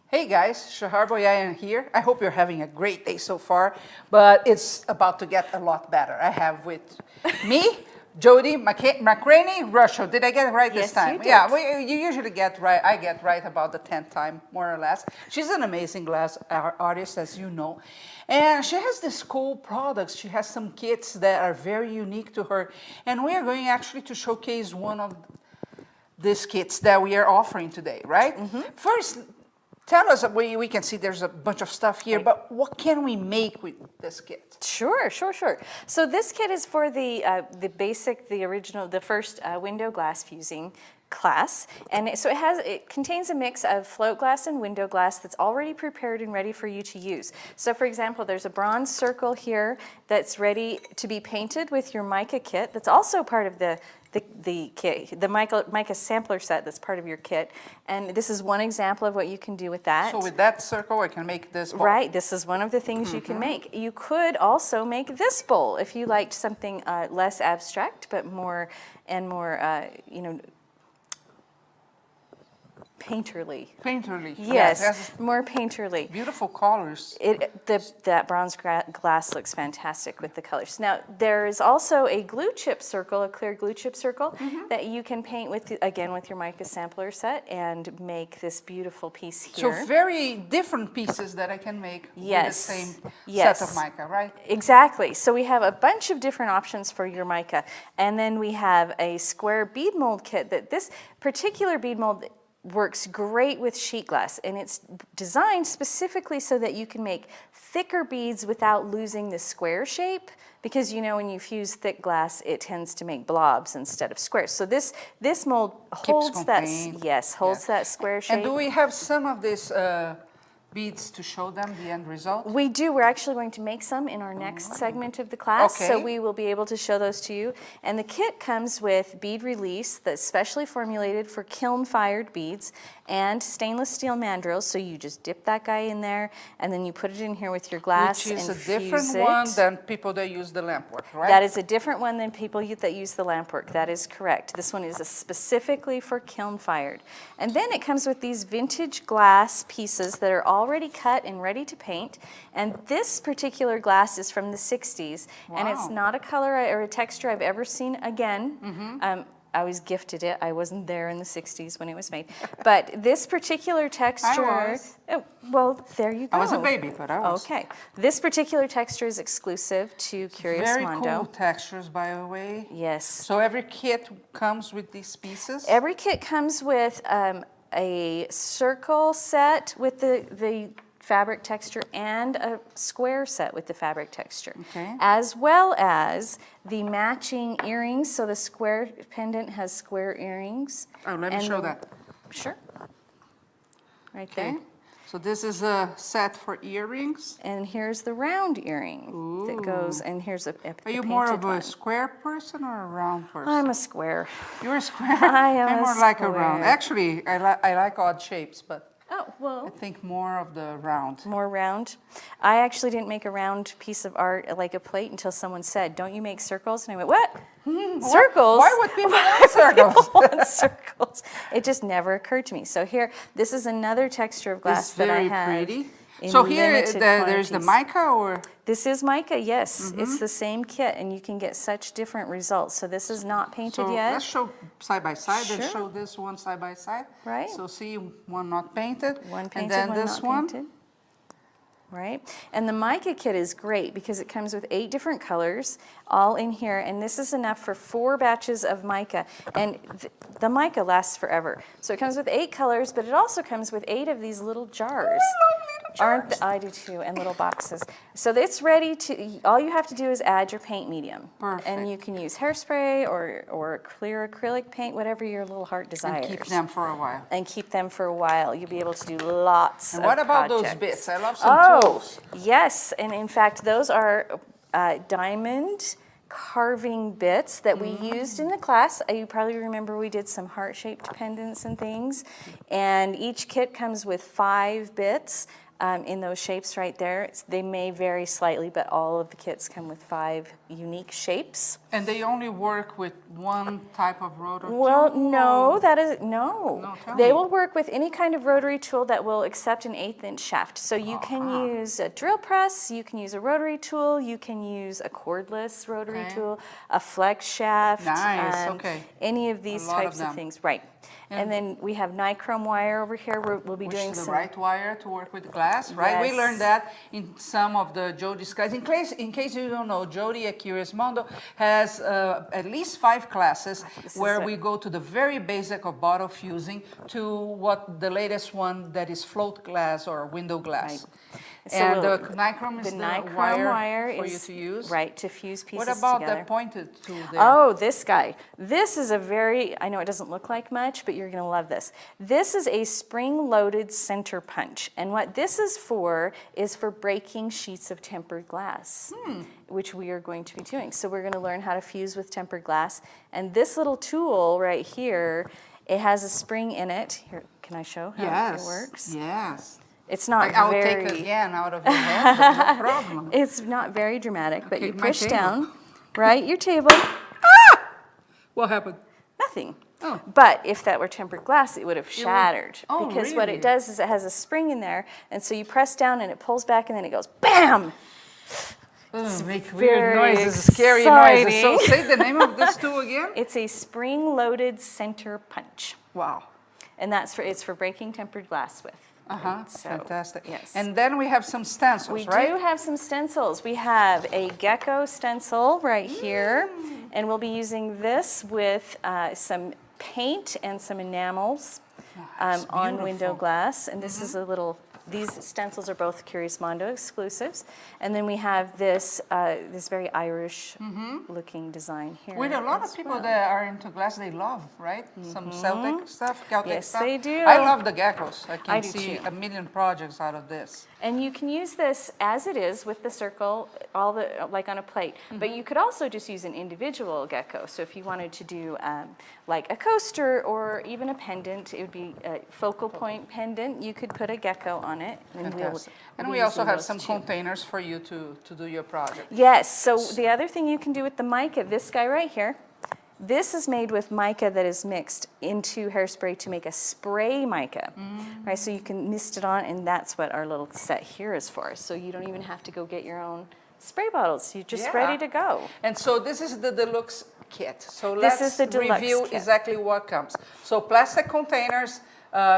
Hey guys, Shahar Boyayan here. I hope you're having a great day so far, but it's about to get a lot better. I have with me, Jody McCraney Rusho. Did I get it right this time? You did. Yeah, you usually get right. I get right about the 10th time, more or less. She's an amazing glass artist, as you know. And she has these cool products. She has some kits that are very unique to her. And we are going actually to showcase one of these kits that we are offering today, right? First, tell us, we can see there's a bunch of stuff here, but what can we make with this kit? Sure. So this kit is for the original, the first window glass fusing class, and it contains a mix of float glass and window glass that's already prepared and ready for you to use. So for example, there's a bronze circle here that's ready to be painted with your mica kit. That's also part of the kit, the mica sampler set that's part of your kit. And this is one example of what you can do with that. So with that circle, I can make this bowl. Right, this is one of the things you can make. You could also make this bowl if you liked something less abstract, but more painterly. Painterly. Yes, more painterly. Beautiful colors. That bronze glass looks fantastic with the colors. Now, there is also a glue chip circle, a clear glue chip circle, that you can paint with, again, with your mica sampler set and make this beautiful piece here. So very different pieces that I can make with the same set of mica, right? Exactly. So we have a bunch of different options for your mica. And then we have a square bead mold kit that this particular bead mold works great with sheet glass, and it's designed specifically so that you can make thicker beads without losing the square shape, because you know when you fuse thick glass it tends to make blobs instead of squares. So this mold holds that square shape. And do we have some of these beads to show them the end result? We do. We're actually going to make some in our next segment of the class, so we will be able to show those to you. And the kit comes with bead release that's specially formulated for kiln-fired beads and stainless steel mandrels, so you just dip that guy in there, and then you put it in here with your glass and fuse it. Which is a different one than people that use the lamp work, right? That is a different one than people that use the lamp work. That is correct. This one is specifically for kiln-fired. And then it comes with these vintage glass pieces that are already cut and ready to paint. And this particular glass is from the 60s, and it's not a color or a texture I've ever seen again. I was gifted it. I wasn't there in the 60s when it was made. But this particular texture... I was. Well, there you go. I was a baby, but I was. Okay. This particular texture is exclusive to Curious Mondo. Very cool textures, by the way. Yes. So every kit comes with these pieces? Every kit comes with a circle set with the fabric texture and a square set with the fabric texture, as well as the matching earrings. So the square pendant has square earrings. Oh, let me show that. Sure. Right there. So this is a set for earrings. And here's the round earring that goes, and here's a Are you more of a square person or a round person? I'm a square. You're a square? I'm more like a round. Actually, I like odd shapes, but I think more of the round. More round. I actually didn't make a round piece of art like a plate until someone said, "Don't you make circles?" And I went, "What? Circles? Why would people want circles?" Want circles? It just never occurred to me. So here, this is another texture of glass that I have. Very pretty. So here, there's the mica, or? This is mica, yes. It's the same kit, and you can get such different results. So this is not painted yet. Let's show side by side. Let's show this one side by side. Right. So see, one not painted. One painted, and then one this not one. painted. Right? And the mica kit is great because it comes with 8 different colors all in here, and this is enough for 4 batches of mica, and the mica lasts forever. So it comes with 8 colors, but it also comes with 8 of these little jars. I do too, and little boxes. So it's ready to, all you have to do is add your paint medium. Perfect. And you can use hairspray or clear acrylic paint, whatever your little heart desires. And keep them for a while. And keep them for a while. You'll be able to do lots of And what about projects. those bits? I love some tools. Yes, and in fact, those are diamond carving bits that we used in the class. You probably remember we did some heart-shaped pendants and things. And each kit comes with 5 bits. in those shapes right there. They may vary slightly, but all of the kits come with 5 unique shapes. And they only work with one type of rotor Well, tool? no, that is, no. No, tell They me. will work with any kind of rotary tool that will accept an 1/8" shaft. So you can use a drill press, you can use a rotary tool, you can use a cordless rotary tool, a flex shaft. Nice, okay. Any of these lot of types of them. things, right. And then we have nichrome wire over here. We'll be Which doing is the some. right wire to work with glass, right? We Yes. learned that in some of the Jody's classes. In case you don't know, Jody at Curious Mondo has at least 5 classes where we go to the very basic of bottle fusing to what the latest one that is float glass or window glass. Right. And So the nichrome is the nichrome wire for you is, to use. right, to fuse pieces What about together. the pointed tool there? Oh, this guy. This is a very, I know it doesn't look like much, but you're going to love this. This is a spring-loaded center punch. And what this is for breaking sheets of tempered glass, which we are going to be doing. So we're going to learn how to fuse with tempered glass. And this little tool right here, it has a spring in it. Here, can I show how it works? Yes. It's not I'll very... take it again out of your head, but no problem. It's not very dramatic, but Okay, you my push table. down, right, your table, What happened? nothing. Oh. But if that were tempered glass, it would have shattered. Oh, because what really? it does is it has a spring in there, and so you press down and it pulls back, and then it goes BAM! Make very weird noises, scary noises. So exciting. say the name of this tool again. It's a spring-loaded center punch, Wow. and it's for breaking tempered glass with. So, Fantastic. yes. And then we have some stencils, We right? do have some stencils. We have a gecko stencil right here, and we'll be using this with some paint and some enamels on window beautiful. glass. And this is a little, these stencils are both Curious Mondo exclusives. And then we have this this very Irish looking design here. With a lot of as people well. that are into glass, they love, right? Some Celtic stuff, Celtic Yes, stuff. they do. I love the geckos. I can I do see too. a million projects out of this. And you can use this as it is with the circle, like on a plate. But you could also just use an individual gecko. So if you wanted to do like a coaster or even a pendant, it would be a focal point pendant. You could put a gecko on it. And Fantastic. And we'll we be also using have those some too. containers for you to do your project. Yes. So the other thing you can do with the mica, this guy right here, this is made with mica that is mixed into hairspray to make a spray mica, right? So you can mist it on, and that's what our little set here is for. So you don't even have to go get your own spray bottles. You're just ready to go. And so this is the deluxe kit. So This let's is the deluxe review kit. exactly what comes. So plastic containers,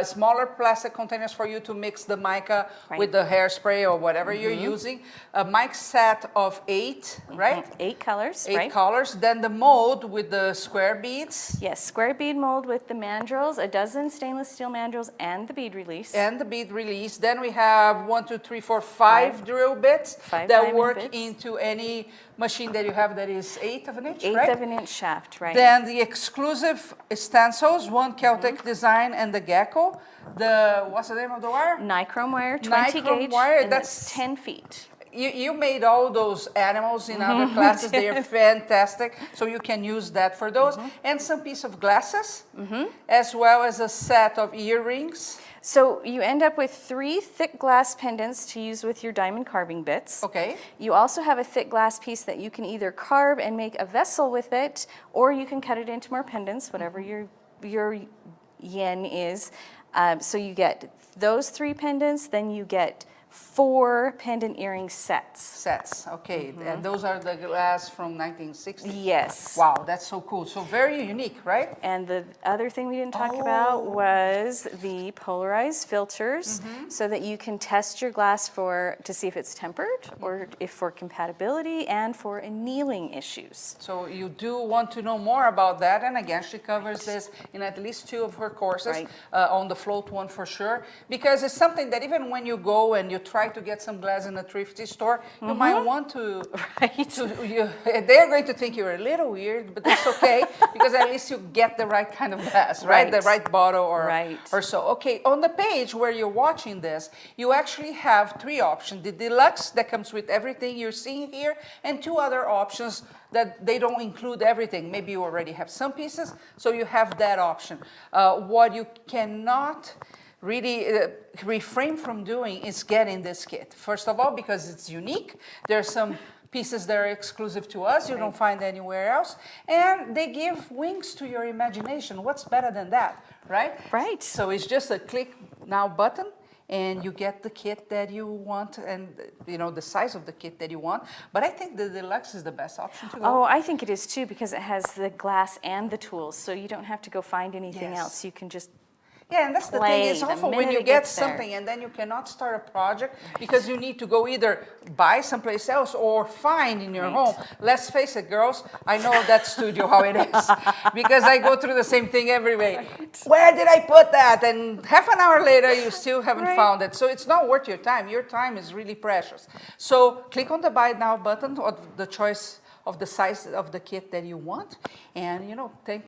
smaller plastic containers for you to mix the mica with the hairspray or whatever you're using. A mic set of 8, right? 8 colors, 8 right? colors. Then the mold with the square beads. Yes, square bead mold with the mandrels, a dozen stainless steel mandrels, and the bead release. And the bead release. Then we have 5 drill bits 5 that diamond work bits. into any machine that you have that is 1/8 of an inch, 1/8 right? of an inch shaft, right? Then the exclusive stencils, one Celtic design and the gecko. What's the name of the wire? Nichrome wire, 20 Nichrome gauge, wire, and that's- that's 10 feet. You made all those animals in other classes. They are fantastic. So you can use that for those. And some piece of glasses, as well as a set of earrings. So you end up with 3 thick glass pendants to use with your diamond carving bits. Okay. You also have a thick glass piece that you can either carve and make a vessel with it, or you can cut it into more pendants, whatever your yen is. So you get those 3 pendants, then you get 4 pendant earring sets. Sets, okay. And those are the glass from 1960. Yes. Wow, that's so cool. So very unique, right? And the other thing we didn't talk about was the polarized filters, so that you can test your glass to see if it's tempered or if for compatibility and for annealing issues. So you do want to know more about that. And again, she covers this in at least 2 of her courses, Right. On the float one for sure. Because it's something that even when you go and you try to get some glass in a thrifty store, you might want to, Right. they're going to think you're a little weird, but that's okay, because at least you get the right kind of glass, right? The right bottle or so. Okay, on the page where you're watching this, you actually have 3 options. The deluxe that comes with everything you're seeing here, and 2 other options that they don't include everything. Maybe you already have some pieces, so you have that option. What you cannot really refrain from doing is getting this kit. First of all, because it's unique. There's some pieces that are exclusive to us, you don't find anywhere else, and they give wings to your imagination. What's better than that, right? Right. So it's just a click now button, and you get the kit that you want, and the size of the kit that you want. But I think the deluxe is the best option to go. Oh, I think it is too, because it has the glass and the tools, so you don't have to go find anything Yes. else. You can just Yeah, and that's the thing. play It's the awful when minute you it get gets there. something and then you cannot start a project because you need to go either buy someplace else or find in your home. Let's face it, girls, I know that studio how it is because I go through the same thing every day. Where did I put that? And half an hour later, you still haven't Right. found it. So it's not worth your time. Your time is really precious. So click on the Buy Now button or the choice of the size of the kit that you want. And, thank